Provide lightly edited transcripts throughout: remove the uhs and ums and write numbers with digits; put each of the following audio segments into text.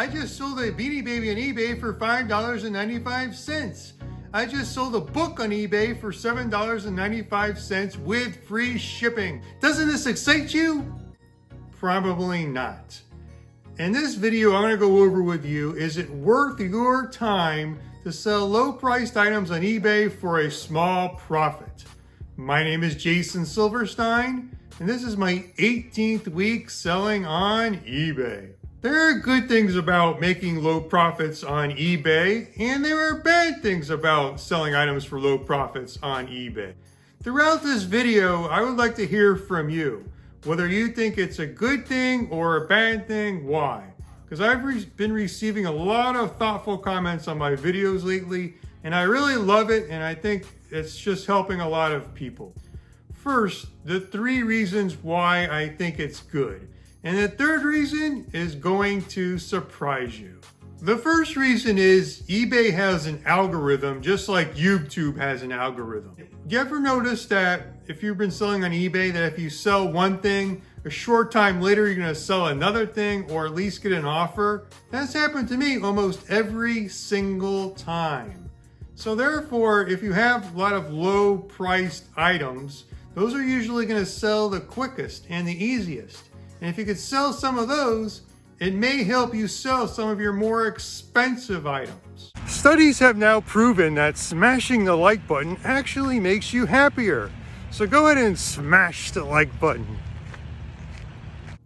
I just sold a Beanie Baby on eBay for $5.95. I just sold a book on eBay for $7.95 with free shipping. Doesn't this excite you? Probably not. In this video, I'm going to go over with you, is it worth your time to sell low-priced items on eBay for a small profit? My name is Jason Silverstein, and this is my 18th week selling on eBay. There are good things about making low profits on eBay, and there are bad things about selling items for low profits on eBay. Throughout this video, I would like to hear from you, whether you think it's a good thing or a bad thing, why? Because I've been receiving a lot of thoughtful comments on my videos lately, and I really love it, and I think it's just helping a lot of people. First, the 3 reasons why I think it's good. And the third reason is going to surprise you. The first reason is eBay has an algorithm just like YouTube has an algorithm. You ever notice that if you've been selling on eBay that if you sell one thing, a short time later you're going to sell another thing or at least get an offer? That's happened to me almost every single time. So therefore, if you have a lot of low priced items, those are usually going to sell the quickest and the easiest. And if you could sell some of those, it may help you sell some of your more expensive items. Studies have now proven that smashing the like button actually makes you happier. So go ahead and smash the like button.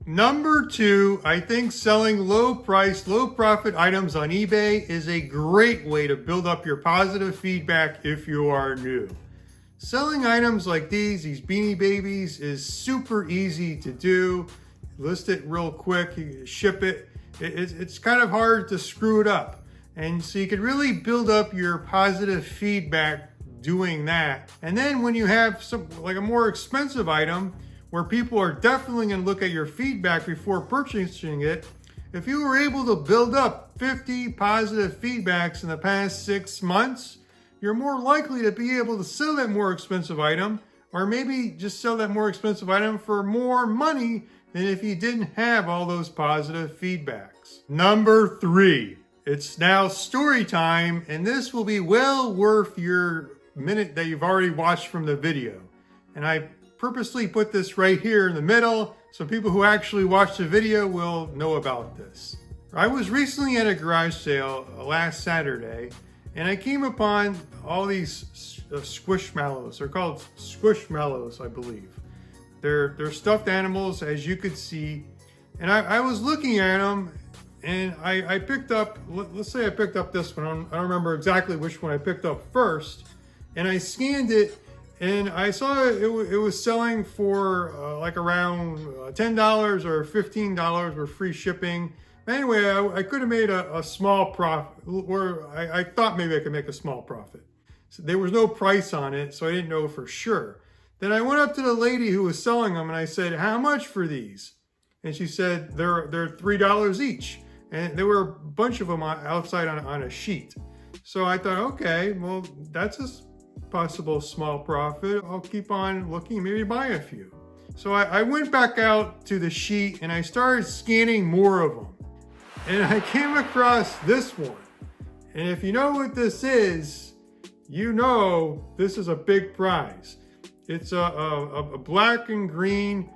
Number 2, I think selling low price, low profit items on eBay is a great way to build up your positive feedback if you are new. Selling items like these Beanie Babies, is super easy to do. List it real quick, you ship it. It's kind of hard to screw it up. And so you can really build up your positive feedback doing that. And then when you have some like a more expensive item where people are definitely going to look at your feedback before purchasing it, if you were able to build up 50 positive feedbacks in the past 6 months, you're more likely to be able to sell that more expensive item, or maybe just sell that more expensive item for more money than if you didn't have all those positive feedbacks. Number 3, it's now story time, and this will be well worth your minute that you've already watched from the video. And I purposely put this right here in the middle so people who actually watch the video will know about this. I was recently at a garage sale last Saturday, and I came upon all these squishmallows. They're called squishmallows, I believe. They're stuffed animals, as you could see. And I was looking at them, and I picked up, let's say I picked up this one. I don't remember exactly which one I picked up first. And I scanned it, and I saw it was selling for like around $10 or $15 with free shipping. Anyway, I could have made a small profit, or I thought maybe I could make a small profit. So there was no price on it, so I didn't know for sure. Then I went up to the lady who was selling them and I said, "How much for these?" And she said, they're $3 each. And there were a bunch of them outside on a sheet. So I thought, okay, well, that's a possible small profit. I'll keep on looking, maybe buy a few. So I went back out to the sheet and I started scanning more of them. And I came across this one. And if you know what this is, you know this is a big prize. It's a black and green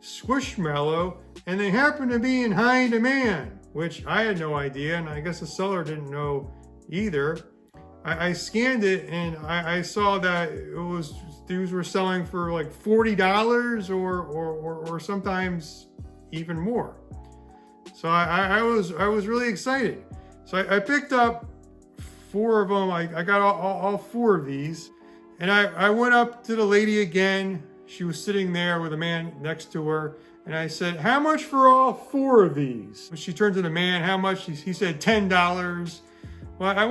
squishmallow, and they happen to be in high demand, which I had no idea, and I guess the seller didn't know either. I scanned it, and I saw that these were selling for like $40 or sometimes even more. So I was really excited. So I picked up 4 of them. I got all 4 of these. And I went up to the lady again. She was sitting there with a man next to her. And I said, "How much for all 4 of these?" She turned to the man, "How much?" He said, $10. Well, I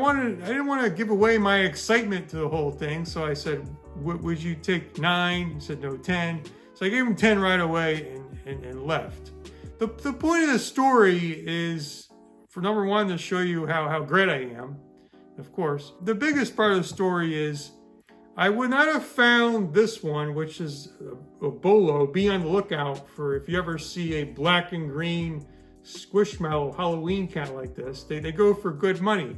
didn't want to give away my excitement to the whole thing. So I said, "Would you take 9? He said, "No, 10. So I gave him 10 right away and left. The point of the story is, for number 1, to show you how great I am, of course. The biggest part of the story is, I would not have found this one, which is a bolo. Be on the lookout for if you ever see a black and green Squishmallow Halloween cat like this, they go for good money,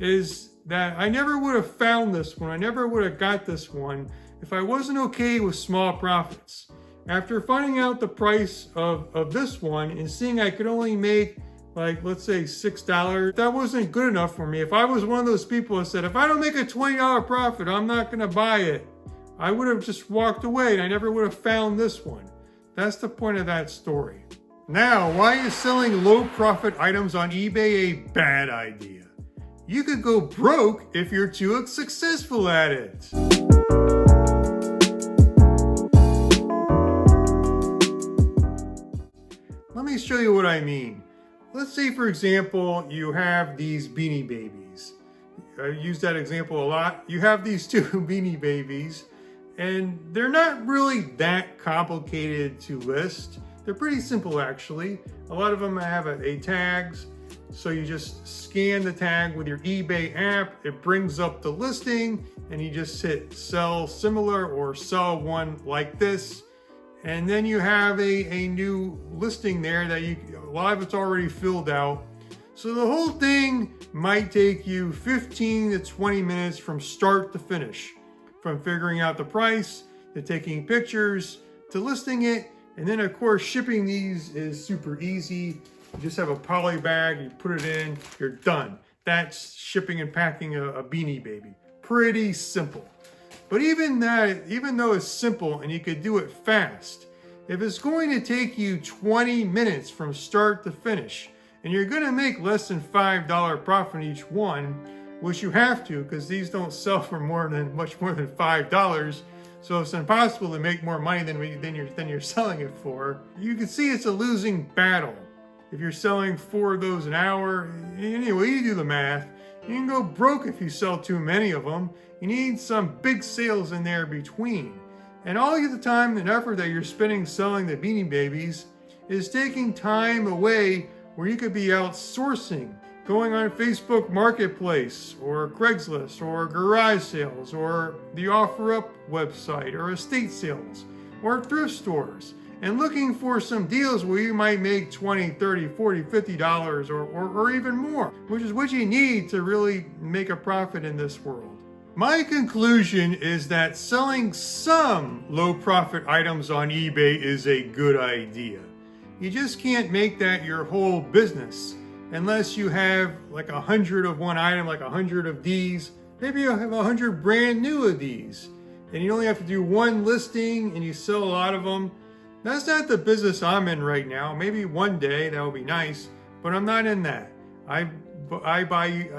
is that I never would have found this one. I never would have got this one if I wasn't okay with small profits. After finding out the price of this one and seeing I could only make, like, let's say $6, that wasn't good enough for me. If I was one of those people that said, if I don't make a $20 profit, I'm not gonna buy it, I would have just walked away and I never would have found this one. That's the point of that story. Now, why is selling low profit items on eBay a bad idea? You could go broke if you're too successful at it. Let me show you what I mean. Let's say, for example, you have these Beanie Babies. I use that example a lot. You have these two Beanie Babies, and they're not really that complicated to list. They're pretty simple, actually. A lot of them have a tags. So you just scan the tag with your eBay app. It brings up the listing, and you just hit sell similar or sell one like this. And then you have a new listing there that a lot of it's already filled out. So the whole thing might take you 15 to 20 minutes from start to finish, from figuring out the price, to taking pictures, to listing it. And then of course, shipping these is super easy. You just have a poly bag, you put it in, you're done. That's shipping and packing a Beanie Baby. Pretty simple. But even though it's simple and you could do it fast, if it's going to take you 20 minutes from start to finish, and you're gonna make less than $5 profit each one, which you have to, because these don't sell for much more than $5, so it's impossible to make more money than you're selling it for. You can see it's a losing battle. If you're selling 4 of those an hour, anyway, you do the math. You can go broke if you sell too many of them. You need some big sales in there between. And all the time and effort that you're spending selling the Beanie Babies is taking time away where you could be outsourcing, going on Facebook Marketplace or Craigslist or garage sales or the OfferUp website or estate sales or thrift stores, and looking for some deals where you might make $20, $30, $40, $50 or even more, which is what you need to really make a profit in this world. My conclusion is that selling some low profit items on eBay is a good idea. You just can't make that your whole business unless you have like 100 of one item, like 100 of these. Maybe you'll have 100 brand new of these, and you only have to do one listing and you sell a lot of them. That's not the business I'm in right now. Maybe one day that would be nice, but I'm not in that. I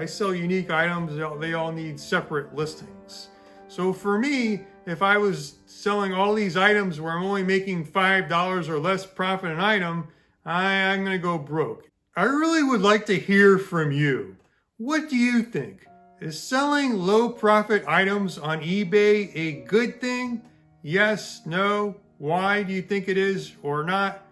sell unique items. They all need separate listings. So for me, if I was selling all these items where I'm only making $5 or less profit an item, I'm going to go broke. I really would like to hear from you. What do you think? Is selling low profit items on eBay a good thing? Yes, no? Why do you think it is or not?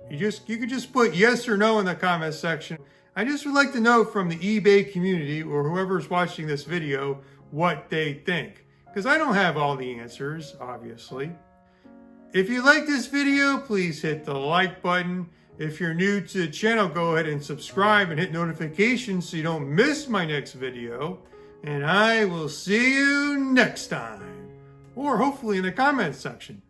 You could just put yes or no in the comment section. I just would like to know from the eBay community or whoever's watching this video what they think, because I don't have all the answers, obviously. If you like this video, please hit the like button. If you're new to the channel, go ahead and subscribe and hit notifications so you don't miss my next video. And I will see you next time, or hopefully in the comment section.